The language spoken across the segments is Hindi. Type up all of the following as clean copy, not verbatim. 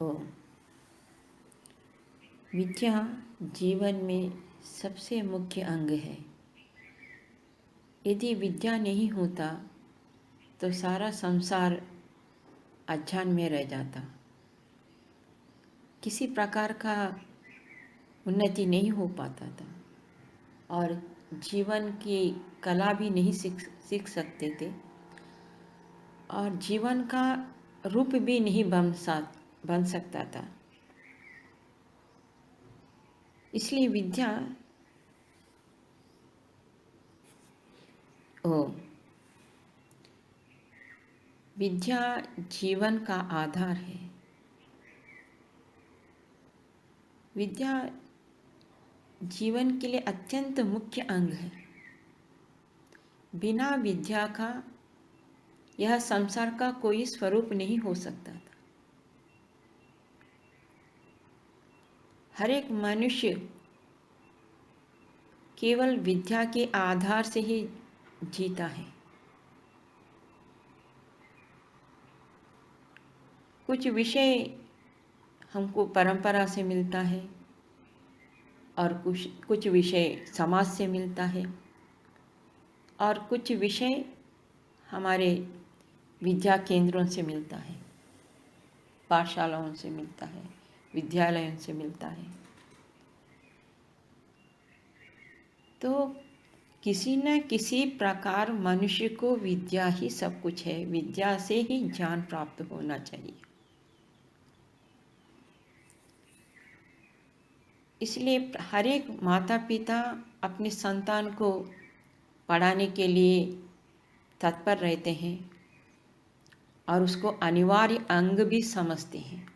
ओ विद्या जीवन में सबसे मुख्य अंग है। यदि विद्या नहीं होता तो सारा संसार अज्ञान में रह जाता, किसी प्रकार का उन्नति नहीं हो पाता था और जीवन की कला भी नहीं सीख सकते थे और जीवन का रूप भी नहीं बन सकता था। इसलिए विद्या जीवन का आधार है। विद्या जीवन के लिए अत्यंत मुख्य अंग है। बिना विद्या का यह संसार का कोई स्वरूप नहीं हो सकता था। हर एक मनुष्य केवल विद्या के आधार से ही जीता है। कुछ विषय हमको परंपरा से मिलता है और कुछ विषय समाज से मिलता है और कुछ विषय हमारे विद्या केंद्रों से मिलता है, पाठशालाओं से मिलता है, विद्यालयों से मिलता है। तो किसी न किसी प्रकार मनुष्य को विद्या ही सब कुछ है। विद्या से ही ज्ञान प्राप्त होना चाहिए। इसलिए हर एक माता पिता अपने संतान को पढ़ाने के लिए तत्पर रहते हैं और उसको अनिवार्य अंग भी समझते हैं।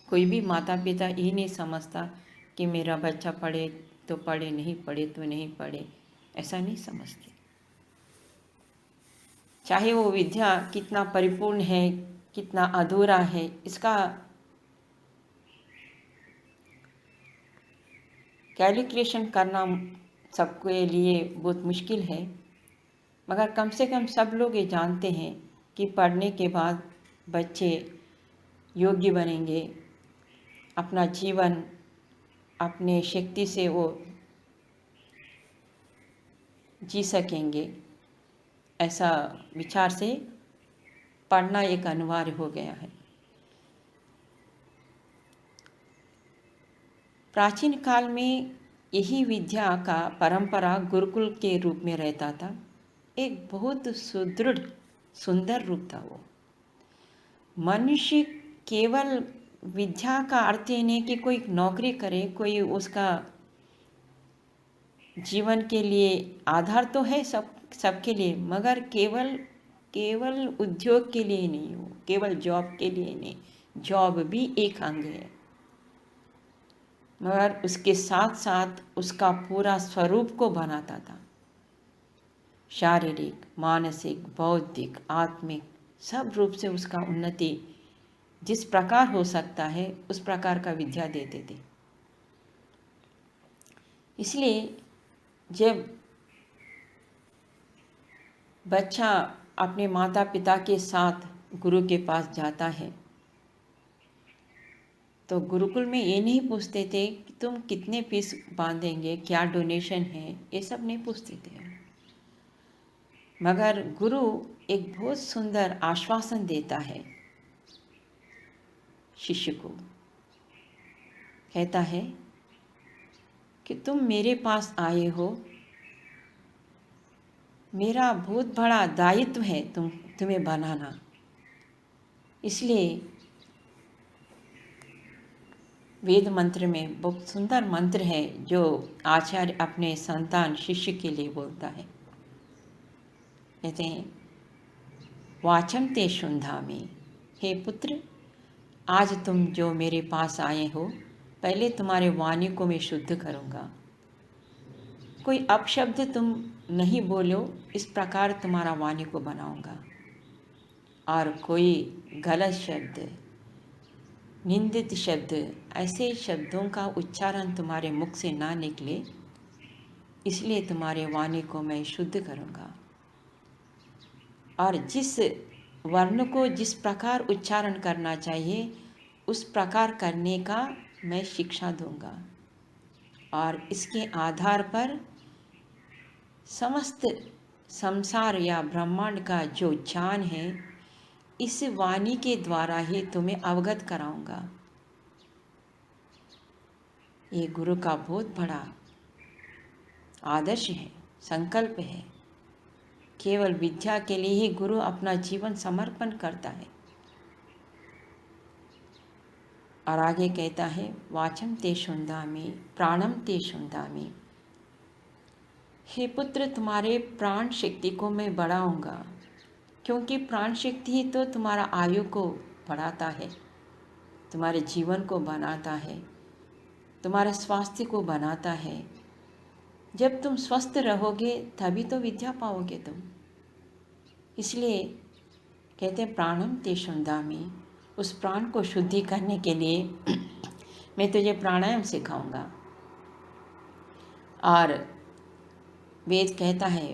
कोई भी माता पिता ये नहीं समझता कि मेरा बच्चा पढ़े तो पढ़े, नहीं पढ़े तो नहीं पढ़े, ऐसा नहीं समझते। चाहे वो विद्या कितना परिपूर्ण है, कितना अधूरा है, इसका कैलकुलेशन करना सबके लिए बहुत मुश्किल है, मगर कम से कम सब लोग ये जानते हैं कि पढ़ने के बाद बच्चे योग्य बनेंगे, अपना जीवन अपने शक्ति से वो जी सकेंगे। ऐसा विचार से पढ़ना एक अनिवार्य हो गया है। प्राचीन काल में यही विद्या का परंपरा गुरुकुल के रूप में रहता था। एक बहुत सुदृढ़ सुंदर रूप था वो। मनुष्य केवल विद्या का अर्थ ही नहीं कि कोई नौकरी करे, कोई उसका जीवन के लिए आधार तो है सबके लिए, मगर केवल उद्योग के लिए नहीं हो, केवल जॉब के लिए नहीं। जॉब भी एक अंग है, मगर उसके साथ साथ उसका पूरा स्वरूप को बनाता था। शारीरिक, मानसिक, बौद्धिक, आत्मिक सब रूप से उसका उन्नति जिस प्रकार हो सकता है उस प्रकार का विद्या देते थे। इसलिए जब बच्चा अपने माता पिता के साथ गुरु के पास जाता है तो गुरुकुल में ये नहीं पूछते थे कि तुम कितने फीस बांधेंगे, क्या डोनेशन है, ये सब नहीं पूछते थे। मगर गुरु एक बहुत सुंदर आश्वासन देता है शिष्य को। कहता है कि तुम मेरे पास आए हो, मेरा बहुत बड़ा दायित्व है तुम्हें बनाना। इसलिए वेद मंत्र में बहुत सुंदर मंत्र है जो आचार्य अपने संतान शिष्य के लिए बोलता है। कहते हैं, वाचम ते शुंधामि, हे पुत्र, आज तुम जो मेरे पास आए हो, पहले तुम्हारे वाणी को मैं शुद्ध करूँगा। कोई अपशब्द तुम नहीं बोलो, इस प्रकार तुम्हारा वाणी को बनाऊँगा। और कोई गलत शब्द, निंदित शब्द, ऐसे शब्दों का उच्चारण तुम्हारे मुख से ना निकले, इसलिए तुम्हारे वाणी को मैं शुद्ध करूँगा। और जिस वर्ण को जिस प्रकार उच्चारण करना चाहिए उस प्रकार करने का मैं शिक्षा दूंगा, और इसके आधार पर समस्त संसार या ब्रह्मांड का जो ज्ञान है इस वाणी के द्वारा ही तुम्हें अवगत कराऊंगा। ये गुरु का बहुत बड़ा आदर्श है, संकल्प है। केवल विद्या के लिए ही गुरु अपना जीवन समर्पण करता है। और आगे कहता है, वाचम ते शुंदामि प्राणम ते शुंदामि। हे पुत्र, तुम्हारे प्राण शक्ति को मैं बढ़ाऊंगा, क्योंकि प्राण शक्ति ही तो तुम्हारा आयु को बढ़ाता है, तुम्हारे जीवन को बनाता है, तुम्हारे स्वास्थ्य को बनाता है। जब तुम स्वस्थ रहोगे तभी तो विद्या पाओगे तुम। इसलिए कहते हैं प्राणम ते शुंदामि। उस प्राण को शुद्धि करने के लिए मैं तुझे प्राणायाम सिखाऊंगा। और वेद कहता है,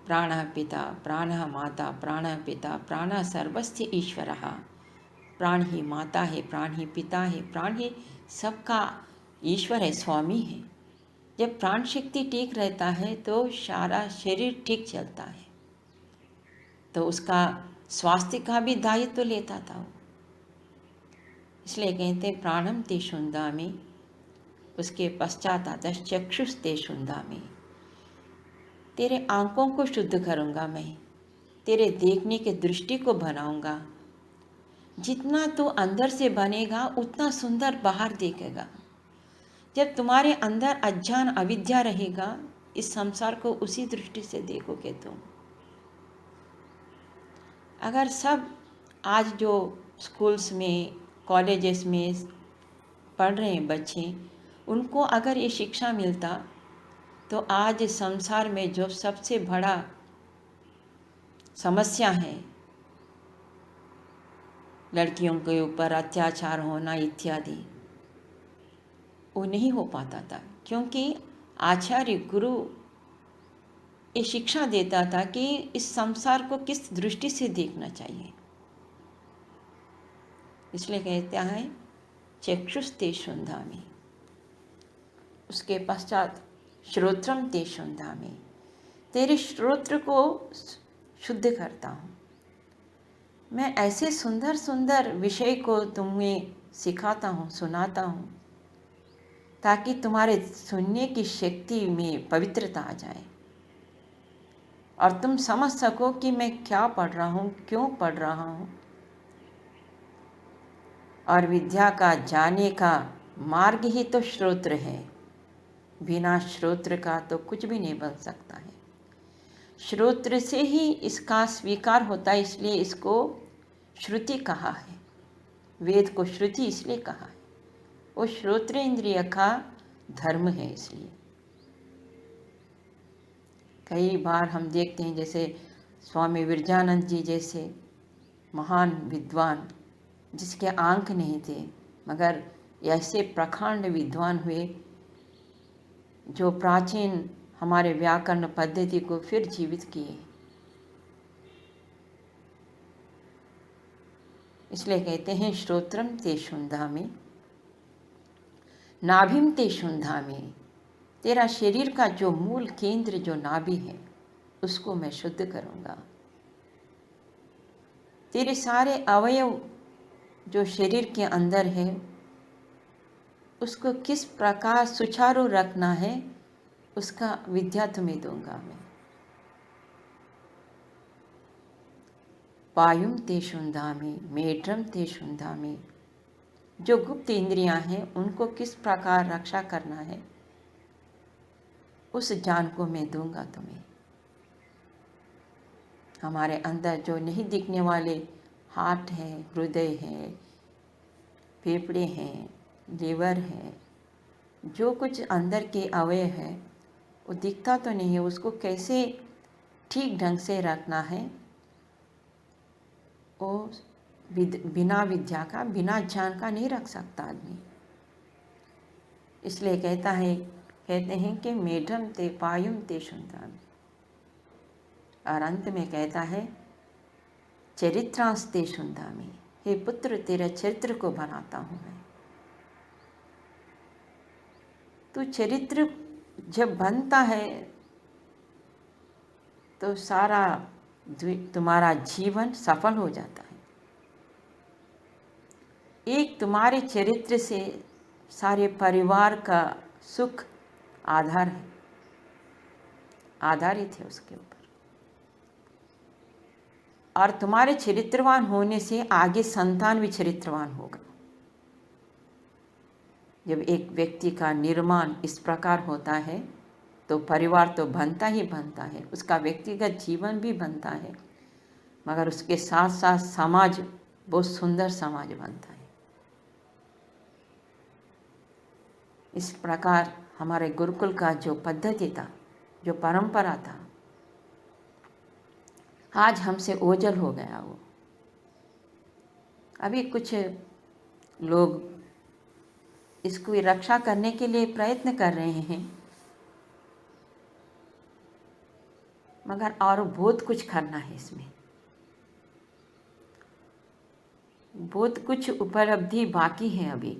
प्राणः पिता प्राणः माता प्राणः पिता प्राणः सर्वस्य ईश्वरः। प्राण ही माता है, प्राण ही पिता है, प्राण ही सबका ईश्वर है, स्वामी है। जब प्राण शक्ति ठीक रहता है तो सारा शरीर ठीक चलता है। तो उसका स्वास्थ्य का भी दायित्व तो लेता था वो। इसलिए कहते हैं प्राणम ते शुंदामि। उसके पश्चात आता है चक्षुष ते शुंदामि। तेरे आंखों को शुद्ध करूँगा मैं, तेरे देखने के दृष्टि को बनाऊँगा। जितना तू अंदर से बनेगा उतना सुंदर बाहर देखेगा। जब तुम्हारे अंदर अज्ञान अविद्या रहेगा, इस संसार को उसी दृष्टि से देखोगे तुम। अगर सब आज जो स्कूल्स में कॉलेजेस में पढ़ रहे हैं बच्चे, उनको अगर ये शिक्षा मिलता तो आज संसार में जो सबसे बड़ा समस्या है, लड़कियों के ऊपर अत्याचार होना इत्यादि, वो नहीं हो पाता था। क्योंकि आचार्य गुरु ये शिक्षा देता था कि इस संसार को किस दृष्टि से देखना चाहिए। इसलिए कहते हैं चक्षुष ते शुंदामि। उसके पश्चात श्रोत्रम ते शुंदामि। तेरे श्रोत्र को शुद्ध करता हूँ मैं। ऐसे सुंदर सुंदर विषय को तुम्हें सिखाता हूँ, सुनाता हूँ, ताकि तुम्हारे सुनने की शक्ति में पवित्रता आ जाए और तुम समझ सको कि मैं क्या पढ़ रहा हूँ, क्यों पढ़ रहा हूँ। और विद्या का जाने का मार्ग ही तो श्रोत्र है। बिना श्रोत्र का तो कुछ भी नहीं बन सकता है। श्रोत्र से ही इसका स्वीकार होता है, इसलिए इसको श्रुति कहा है। वेद को श्रुति इसलिए कहा है, वो श्रोत्र इंद्रिय का धर्म है। इसलिए कई बार हम देखते हैं, जैसे स्वामी विरजानंद जी जैसे महान विद्वान जिसके आंख नहीं थे, मगर ऐसे प्रखंड विद्वान हुए जो प्राचीन हमारे व्याकरण पद्धति को फिर जीवित किए। इसलिए कहते हैं श्रोत्रम ते शुंदामि नाभिम ते शुंदामि। तेरा शरीर का जो मूल केंद्र जो नाभि है उसको मैं शुद्ध करूँगा। तेरे सारे अवयव जो शरीर के अंदर है उसको किस प्रकार सुचारू रखना है उसका विद्या तुम्हें दूंगा मैं। वायुम ते शुंदामि मेढ्रम ते शुंदामि। जो गुप्त इंद्रियां हैं उनको किस प्रकार रक्षा करना है उस ज्ञान को मैं दूंगा तुम्हें। हमारे अंदर जो नहीं दिखने वाले हार्ट है, हृदय है, फेफड़े हैं, लीवर है, जो कुछ अंदर के अवयव है वो दिखता तो नहीं है, उसको कैसे ठीक ढंग से रखना है वो बिना विद्या का, बिना ज्ञान का नहीं रख सकता आदमी। इसलिए कहते हैं कि मेढम ते पायुम ते शुंदामि। और अंत में कहता है चरित्रांश ते शुंदामि। हे पुत्र, तेरे चरित्र को बनाता हूँ मैं। तो चरित्र जब बनता है तो सारा तुम्हारा जीवन सफल हो जाता है। एक तुम्हारे चरित्र से सारे परिवार का सुख आधारित है उसके ऊपर। और तुम्हारे चरित्रवान होने से आगे संतान भी चरित्रवान होगा। जब एक व्यक्ति का निर्माण इस प्रकार होता है तो परिवार तो बनता ही बनता है, उसका व्यक्तिगत जीवन भी बनता है, मगर उसके साथ साथ समाज बहुत सुंदर समाज बनता है। इस प्रकार हमारे गुरुकुल का जो पद्धति था, जो परंपरा था, आज हमसे ओझल हो गया वो। अभी कुछ लोग इसको रक्षा करने के लिए प्रयत्न कर रहे हैं, मगर और बहुत कुछ करना है इसमें। बहुत कुछ उपलब्धि बाकी है अभी।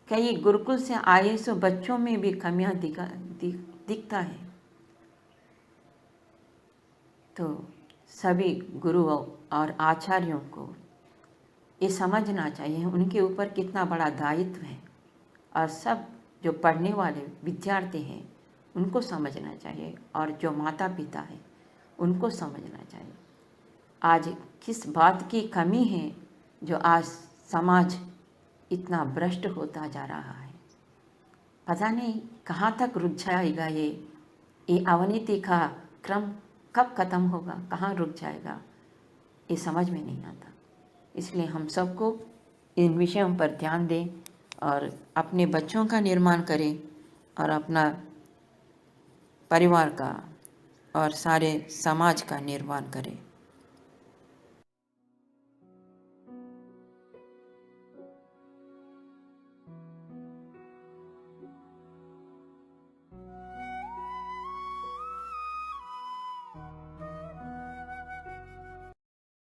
कई गुरुकुल से आए सो बच्चों में भी कमियां दिखता है। तो सभी गुरुओं और आचार्यों को ये समझना चाहिए उनके ऊपर कितना बड़ा दायित्व है, और सब जो पढ़ने वाले विद्यार्थी हैं उनको समझना चाहिए, और जो माता पिता हैं उनको समझना चाहिए आज किस बात की कमी है जो आज समाज इतना भ्रष्ट होता जा रहा है। पता नहीं कहाँ तक रुक जाएगा ये अवनति का क्रम कब खत्म होगा, कहाँ रुक जाएगा, ये समझ में नहीं आता। इसलिए हम सबको इन विषयों पर ध्यान दें और अपने बच्चों का निर्माण करें और अपना परिवार का और सारे समाज का निर्माण करें।